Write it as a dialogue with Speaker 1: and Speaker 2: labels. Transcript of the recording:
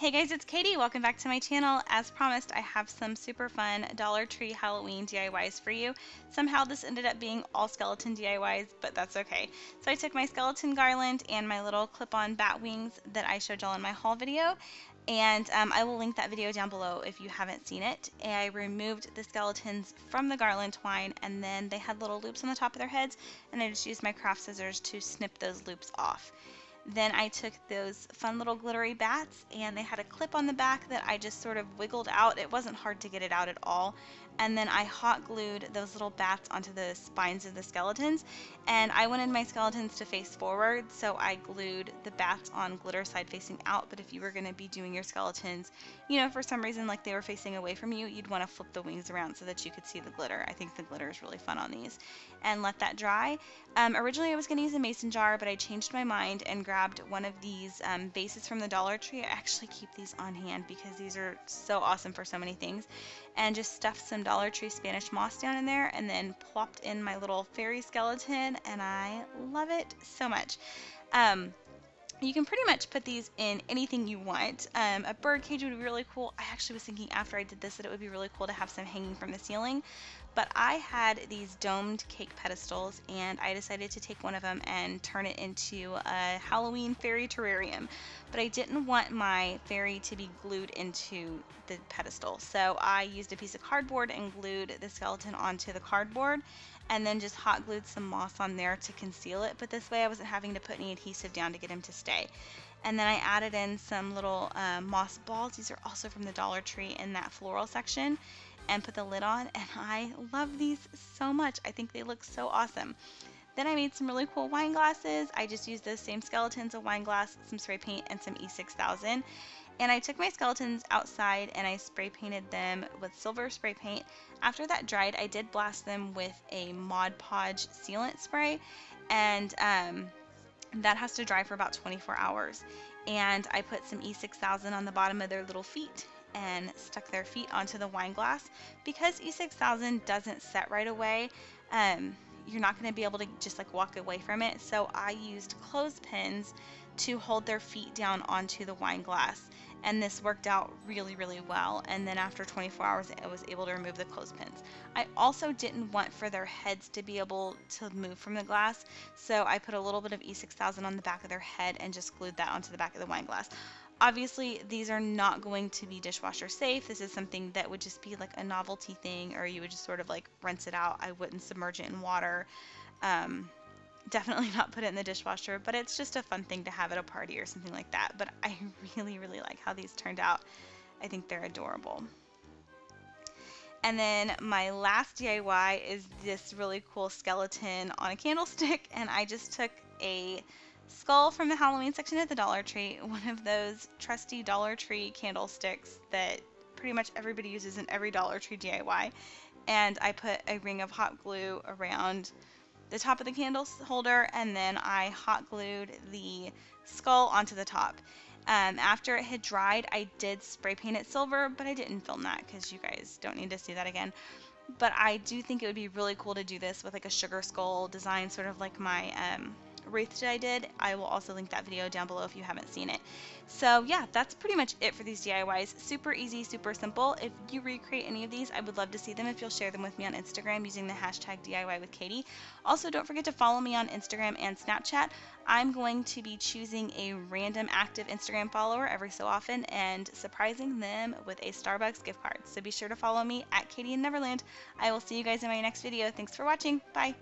Speaker 1: Hey guys, it's Katie. Welcome back to my channel. As promised, I have some super fun Dollar Tree Halloween DIYs for you. Somehow this ended up being all skeleton DIYs, but that's okay. So I took my skeleton garland and my little clip-on bat wings that I showed y'all in my haul video, and I will link that video down below if you haven't seen it. I removed the skeletons from the garland twine, and then they had little loops on the top of their heads, and I just used my craft scissors to snip those loops off. Then I took those fun little glittery bats, and they had a clip on the back that I just sort of wiggled out. It wasn't hard to get it out at all. And then I hot glued those little bats onto the spines of the skeletons, and I wanted my skeletons to face forward, so I glued the bats on glitter side facing out. But if you were going to be doing your skeletons, for some reason like they were facing away from you, you'd want to flip the wings around so that you could see the glitter. I think the glitter is really fun on these. And let that dry. Originally I was going to use a mason jar, but I changed my mind and grabbed one of these bases from the Dollar Tree. I actually keep these on hand because these are so awesome for so many things. And just stuffed some Dollar Tree Spanish moss down in there, and then plopped in my little fairy skeleton, and I love it so much. You can pretty much put these in anything you want. A bird cage would be really cool. I actually was thinking after I did this that it would be really cool to have some hanging from the ceiling. But I had these domed cake pedestals, and I decided to take one of them and turn it into a Halloween fairy terrarium. But I didn't want my fairy to be glued into the pedestal, so I used a piece of cardboard and glued the skeleton onto the cardboard, and then just hot glued some moss on there to conceal it. But this way I wasn't having to put any adhesive down to get him to stay. And then I added in some little moss balls. These are also from the Dollar Tree in that floral section, and put the lid on, and I love these so much. I think they look so awesome. Then I made some really cool wine glasses. I just used those same skeletons, a wine glass, some spray paint, and some E6000. And I took my skeletons outside and I spray painted them with silver spray paint. After that dried, I did blast them with a Mod Podge sealant spray, and that has to dry for about 24 hours. And I put some E6000 on the bottom of their little feet and stuck their feet onto the wine glass. Because E6000 doesn't set right away, you're not going to be able to just like walk away from it, so I used clothespins to hold their feet down onto the wine glass, and this worked out really well. And then after 24 hours I was able to remove the clothespins. I also didn't want for their heads to be able to move from the glass, so I put a little bit of E6000 on the back of their head and just glued that onto the back of the wine glass. Obviously, these are not going to be dishwasher safe. This is something that would just be like a novelty thing, or you would just sort of like rinse it out. I wouldn't submerge it in water. Definitely not put it in the dishwasher, but it's just a fun thing to have at a party or something like that. But I really like how these turned out. I think they're adorable. And then my last DIY is this really cool skeleton on a candlestick, and I just took a skull from the Halloween section at the Dollar Tree, one of those trusty Dollar Tree candlesticks that pretty much everybody uses in every Dollar Tree DIY, and I put a ring of hot glue around the top of the candle holder, and then I hot glued the skull onto the top. After it had dried, I did spray paint it silver, but I didn't film that because you guys don't need to see that again. But I do think it would be really cool to do this with like a sugar skull design, sort of like my wreath that I did. I will also link that video down below if you haven't seen it. So yeah, that's pretty much it for these DIYs. Super easy, super simple. If you recreate any of these, I would love to see them if you'll share them with me on Instagram using the hashtag DIY with Katie. Also, don't forget to follow me on Instagram and Snapchat. I'm going to be choosing a random active Instagram follower every so often and surprising them with a Starbucks gift card. So be sure to follow me at Katy in Neverland. I will see you guys in my next video. Thanks for watching. Bye.